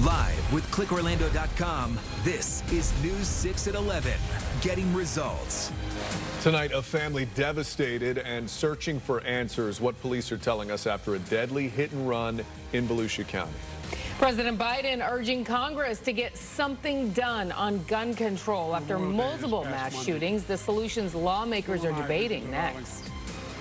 Live with ClickOrlando.com, this is News 6 at 11, getting results. Tonight, a family devastated and searching for answers. What police are telling us after a deadly hit and run in Volusia County. President Biden urging Congress to get something done on gun control after multiple mass shootings. The solutions lawmakers are debating next.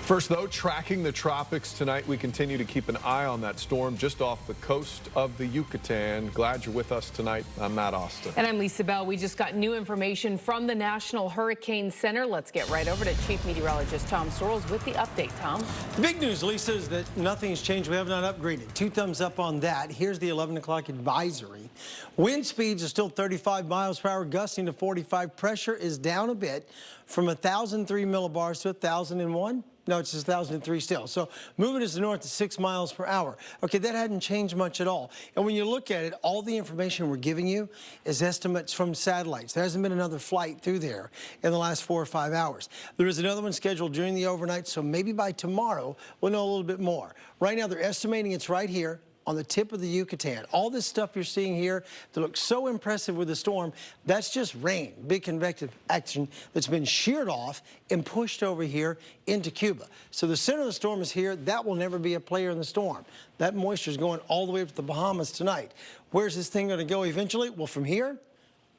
First, though, tracking the tropics tonight. We continue to keep an eye on that storm just off the coast of the Yucatan. Glad you're with us tonight. I'm Matt Austin. And I'm Lisa Bell. We just got new information from the National Hurricane Center. Let's get right over to Chief Meteorologist Tom Sorrells with the update. Tom? The big news, Lisa, is that nothing's changed. We have not upgraded. 2 thumbs up on that. Here's the 11 o'clock advisory. Wind speeds are still 35 miles per hour, gusting to 45. Pressure is down a bit from 1,003 millibars to 1,001. No, it's just 1,003 still. So moving is north to 6 miles per hour. Okay, that hadn't changed much at all. And when you look at it, all the information we're giving you is estimates from satellites. There hasn't been another flight through there in the last 4 or 5 hours. There is another one scheduled during the overnight, so maybe by tomorrow we'll know a little bit more. Right now they're estimating it's right here on the tip of the Yucatan. All this stuff you're seeing here that looks so impressive with the storm, that's just rain, big convective action that's been sheared off and pushed over here into Cuba. So the center of the storm is here. That will never be a player in the storm. That moisture is going all the way up to the Bahamas tonight. Where's this thing going to go eventually? Well, from here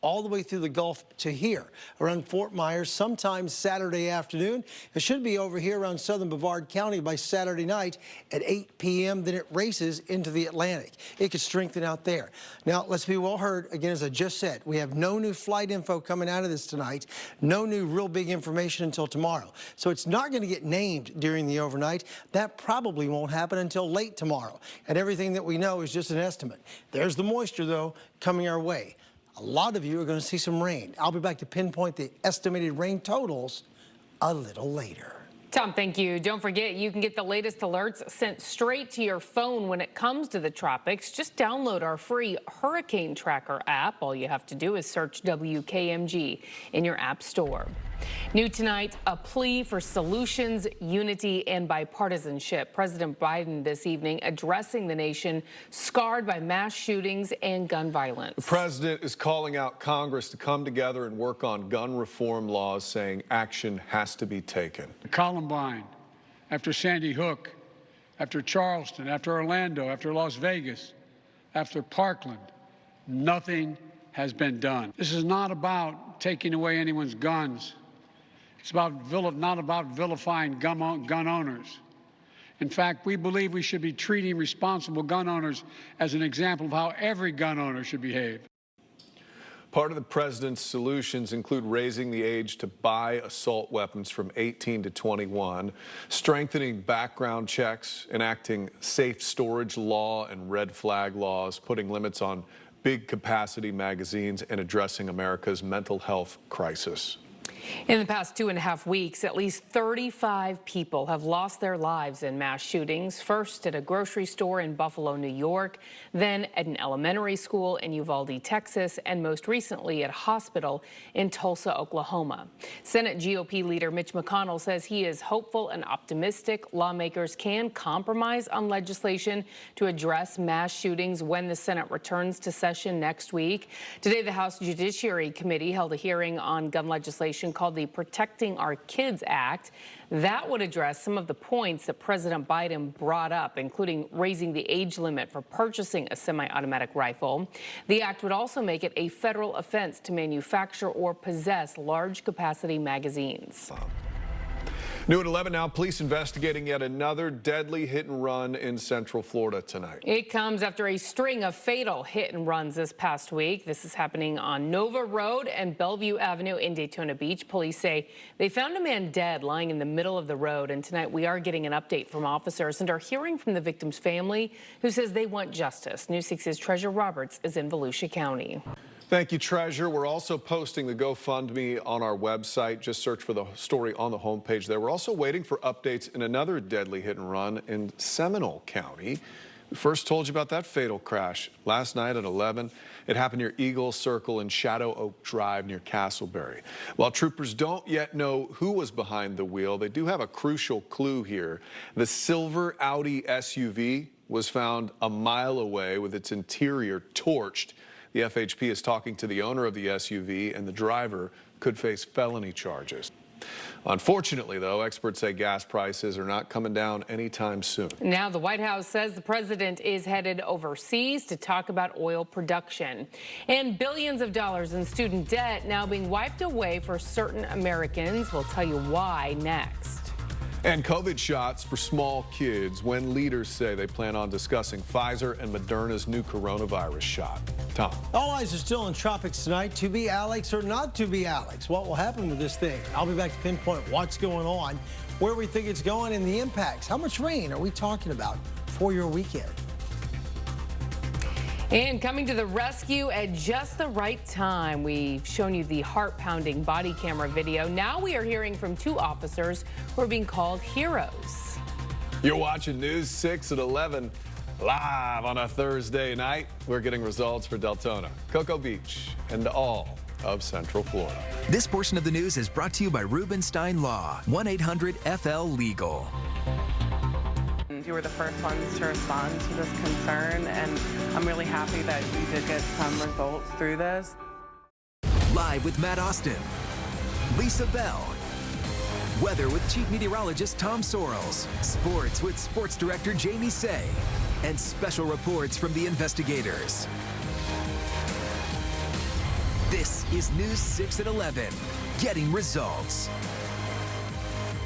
all the way through the Gulf to here, around Fort Myers, sometime Saturday afternoon. It should be over here around southern Brevard County by Saturday night at 8 p.m. Then it races into the Atlantic. It could strengthen out there. Now, let's be well heard. Again, as I just said, we have no new flight info coming out of this tonight, no new real big information until tomorrow. So it's not going to get named during the overnight. That probably won't happen until late tomorrow. And everything that we know is just an estimate. There's the moisture, though, coming our way. A lot of you are going to see some rain. I'll be back to pinpoint the estimated rain totals a little later. Tom, thank you. Don't forget, you can get the latest alerts sent straight to your phone when it comes to the tropics. Just download our free Hurricane Tracker app. All you have to do is search WKMG in your app store. New tonight, a plea for solutions, unity, and bipartisanship. President Biden this evening addressing the nation scarred by mass shootings and gun violence. The president is calling out Congress to come together and work on gun reform laws, saying action has to be taken. Columbine, after Sandy Hook, after Charleston, after Orlando, after Las Vegas, after Parkland, nothing has been done. This is not about taking away anyone's guns. It's not about vilifying gun owners. In fact, we believe we should be treating responsible gun owners as an example of how every gun owner should behave. Part of the president's solutions include raising the age to buy assault weapons from 18 to 21, strengthening background checks, enacting safe storage law and red flag laws, putting limits on big capacity magazines, and addressing America's mental health crisis. In the past 2.5 weeks, at least 35 people have lost their lives in mass shootings, first at a grocery store in Buffalo, New York, then at an elementary school in Uvalde, Texas, and most recently at a hospital in Tulsa, Oklahoma. Senate GOP leader Mitch McConnell says he is hopeful and optimistic lawmakers can compromise on legislation to address mass shootings when the Senate returns to session next week. Today, the House Judiciary Committee held a hearing on gun legislation called the Protecting Our Kids Act. That would address some of the points that President Biden brought up, including raising the age limit for purchasing a semi-automatic rifle. The act would also make it a federal offense to manufacture or possess large capacity magazines. New at 11 now, police investigating yet another deadly hit and run in Central Florida tonight. It comes after a string of fatal hit and runs this past week. This is happening on Nova Road and Bellevue Avenue in Daytona Beach. Police say they found a man dead lying in the middle of the road. And tonight we are getting an update from officers and are hearing from the victim's family, who says they want justice. News 6's Treasure Roberts is in Volusia County. Thank you, Treasure. We're also posting the GoFundMe on our website. Just search for the story on the homepage there. We're also waiting for updates in another deadly hit and run in Seminole County. We first told you about that fatal crash last night at 11. It happened near Eagle Circle and Shadow Oak Drive near Castleberry. While troopers don't yet know who was behind the wheel, they do have a crucial clue here. The silver Audi SUV was found a mile away with its interior torched. The FHP is talking to the owner of the SUV, and the driver could face felony charges. Unfortunately, though, experts say gas prices are not coming down anytime soon. Now the White House says the president is headed overseas to talk about oil production. And billions of dollars in student debt now being wiped away for certain Americans. We'll tell you why next. And COVID shots for small kids when leaders say they plan on discussing Pfizer and Moderna's new coronavirus shot. Tom. All eyes are still on tropics tonight. To be Alex or not to be Alex? What will happen with this thing? I'll be back to pinpoint what's going on, where we think it's going, and the impacts. How much rain are we talking about for your weekend? And coming to the rescue at just the right time, we've shown you the heart-pounding body camera video. Now we are hearing from two officers who are being called heroes. You're watching News 6 at 11 live on a Thursday night. We're getting results for Deltona, Cocoa Beach, and all of Central Florida. This portion of the news is brought to you by Rubenstein Law, 1-800-FL-LEGAL. You were the first ones to respond to this concern, and I'm really happy that you did get some results through this. Live with Matt Austin, Lisa Bell, weather with Chief Meteorologist Tom Sorrells, sports with Sports Director Jamie Say, and special reports from the investigators. This is News 6 at 11, getting results.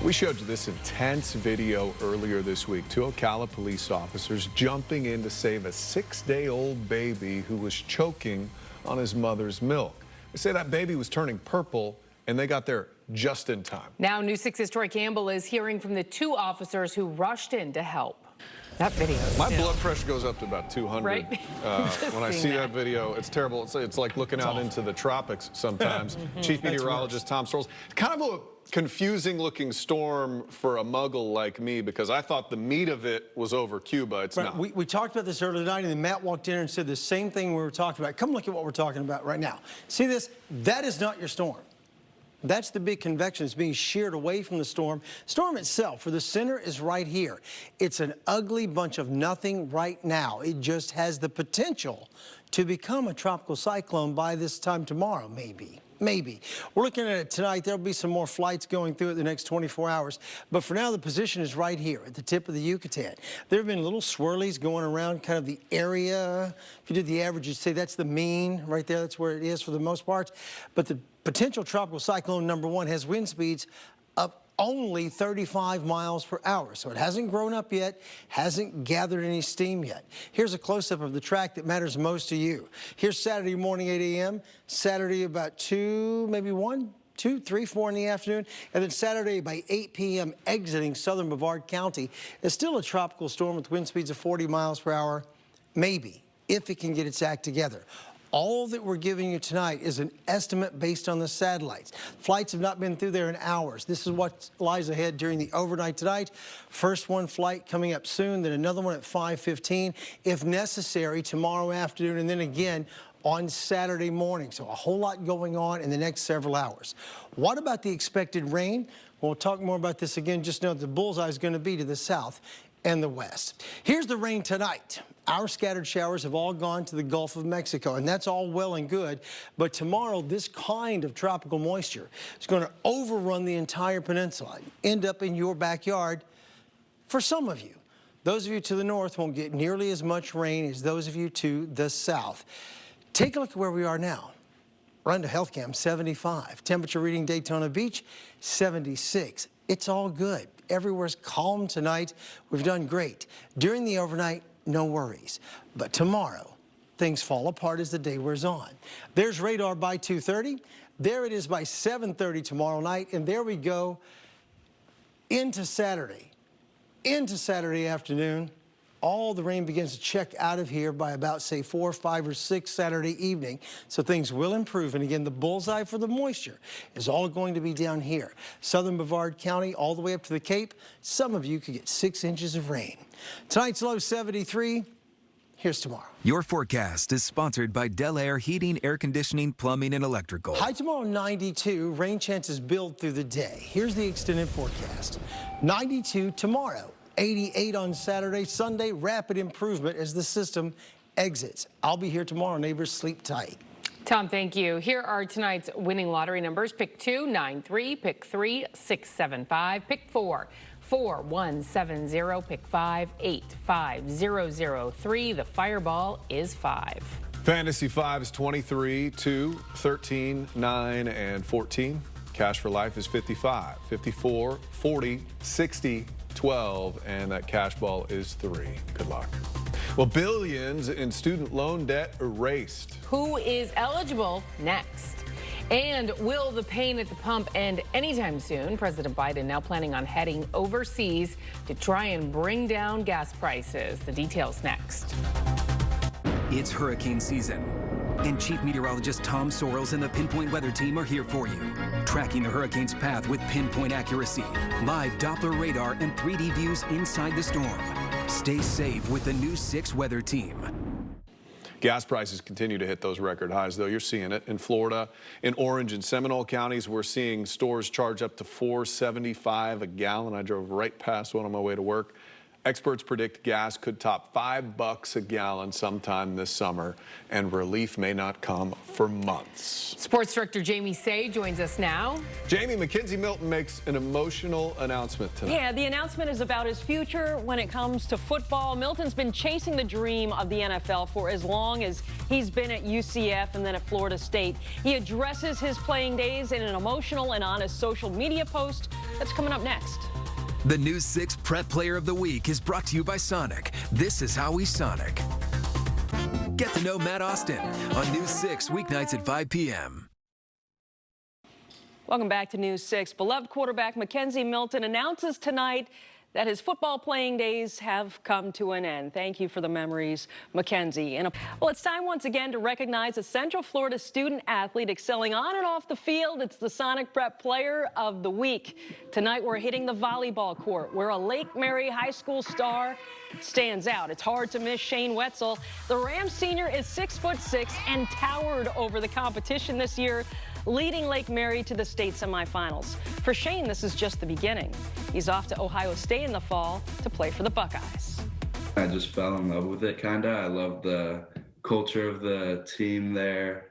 We showed you this intense video earlier this week. Two Ocala police officers jumping in to save a 6-day-old baby who was choking on his mother's milk. They say that baby was turning purple, and they got there just in time. Now News 6's Troy Campbell is hearing from the two officers who rushed in to help. That video. My blood pressure goes up to about 200. Right? When I see that video, it's terrible. It's like looking out into the tropics sometimes. Chief Meteorologist Tom Sorrells. Kind of a confusing looking storm for a muggle like me, because I thought the meat of it was over Cuba. It's not. We talked about this earlier tonight, and then Matt walked in and said the same thing we were talking about. Come look at what we're talking about right now. See this? That is not your storm. That's the big convection that's being sheared away from the storm. Storm itself, for the center, is right here. It's an ugly bunch of nothing right now. It just has the potential to become a tropical cyclone by this time tomorrow, maybe. Maybe. We're looking at it tonight. There'll be some more flights going through it the next 24 hours. But for now, the position is right here at the tip of the Yucatan. There have been little swirlies going around kind of the area. If you did the average, you'd say that's the mean right there. That's where it is for the most part. But the potential tropical cyclone number 1 has wind speeds up only 35 miles per hour. So it hasn't grown up yet, hasn't gathered any steam yet. Here's a close-up of the track that matters most to you. Here's Saturday morning, 8 a.m., Saturday about 2, maybe 1, 2, 3, 4 in the afternoon, and then Saturday by 8 p.m. exiting southern Brevard County. It's still a tropical storm with wind speeds of 40 miles per hour, maybe, if it can get its act together. All that we're giving you tonight is an estimate based on the satellites. Flights have not been through there in hours. This is what lies ahead during the overnight tonight. First one flight coming up soon, then another one at 5:15, if necessary, tomorrow afternoon, and then again on Saturday morning. So a whole lot going on in the next several hours. What about the expected rain? We'll talk more about this again. Just know the bullseye is going to be to the south and the west. Here's the rain tonight. Our scattered showers have all gone to the Gulf of Mexico, and that's all well and good. But tomorrow, this kind of tropical moisture is going to overrun the entire peninsula, end up in your backyard for some of you. Those of you to the north won't get nearly as much rain as those of you to the south. Take a look at where we are now. Run to HealthCam, 75. Temperature reading Daytona Beach, 76. It's all good. Everywhere's calm tonight. We've done great. During the overnight, no worries. But tomorrow, things fall apart as the day wears on. There's radar by 2:30. There it is by 7:30 tomorrow night. And there we go into Saturday afternoon. All the rain begins to check out of here by about, say, 4, 5, or 6 Saturday evening. So things will improve. And again, the bullseye for the moisture is all going to be down here. Southern Brevard County all the way up to the Cape. Some of you could get 6 inches of rain. Tonight's low 73. Here's tomorrow. Your forecast is sponsored by Del Air Heating, Air Conditioning, Plumbing, and Electrical. High tomorrow, 92. Rain chances build through the day. Here's the extended forecast. 92 tomorrow. 88 on Saturday. Sunday, rapid improvement as the system exits. I'll be here tomorrow. Neighbors, sleep tight. Tom, thank you. Here are tonight's winning lottery numbers. Pick 2, 9-3. Pick 3, 6-7-5. Pick 4, 4-1-7-0. Pick 5, 8-5-0-0-3. The fireball is 5. Fantasy 5 is 23, 2, 13, 9, and 14. Cash for life is 55, 54, 40, 60, 12, and that cash ball is 3. Good luck. Well, billions in student loan debt erased. Who is eligible next? And will the pain at the pump end anytime soon? President Biden now planning on heading overseas to try and bring down gas prices. The details next. It's hurricane season, and Chief Meteorologist Tom Sorrells and the Pinpoint Weather Team are here for you, tracking the hurricane's path with pinpoint accuracy, live Doppler radar, and 3D views inside the storm. Stay safe with the new 6 Weather Team. Gas prices continue to hit those record highs, though. You're seeing it in Florida, in Orange and Seminole counties. We're seeing stores charge up to $4.75 a gallon. I drove right past one on my way to work. Experts predict gas could top $5 a gallon sometime this summer, and relief may not come for months. Sports director Jamie Say joins us now. Jamie, Mackenzie Milton makes an emotional announcement tonight. Yeah, the announcement is about his future when it comes to football. Milton's been chasing the dream of the NFL for as long as he's been at UCF and then at Florida State. He addresses his playing days in an emotional and honest social media post that's coming up next. The new 6 Prep Player of the Week is brought to you by Sonic. This is how we Sonic. Get to know Matt Austin on News 6 weeknights at 5 p.m. Welcome back to News 6. Beloved quarterback Mackenzie Milton announces tonight that his football playing days have come to an end. Thank you for the memories, Mackenzie. Well, it's time once again to recognize a Central Florida student athlete excelling on and off the field. It's the Sonic Prep Player of the Week. Tonight, we're hitting the volleyball court, where a Lake Mary High School star stands out. It's hard to miss Shane Wetzel. The Rams senior is 6'6" and towered over the competition this year, leading Lake Mary to the state semifinals. For Shane, this is just the beginning. He's off to Ohio State in the fall to play for the Buckeyes. I just fell in love with it, kinda. I love the culture of the team there,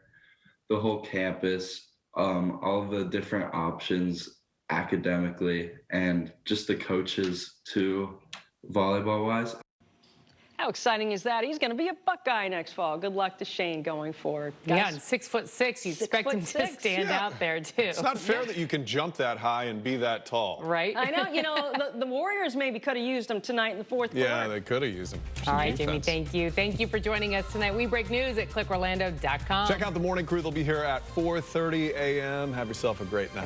the whole campus, all the different options academically, and just the coaches too, volleyball-wise. How exciting is that? He's going to be a Buckeye next fall. Good luck to Shane going forward. Yeah, and 6'6", you expect him to stand out there, too. It's not fair that you can jump that high and be that tall. Right? I know. You know, the Warriors maybe could have used him tonight in the fourth quarter. Yeah, they could have used him. All right, Jamie, thank you. Thank you for joining us tonight. We break news at clickorlando.com. Check out the morning crew. They'll be here at 4:30 a.m. Have yourself a great night.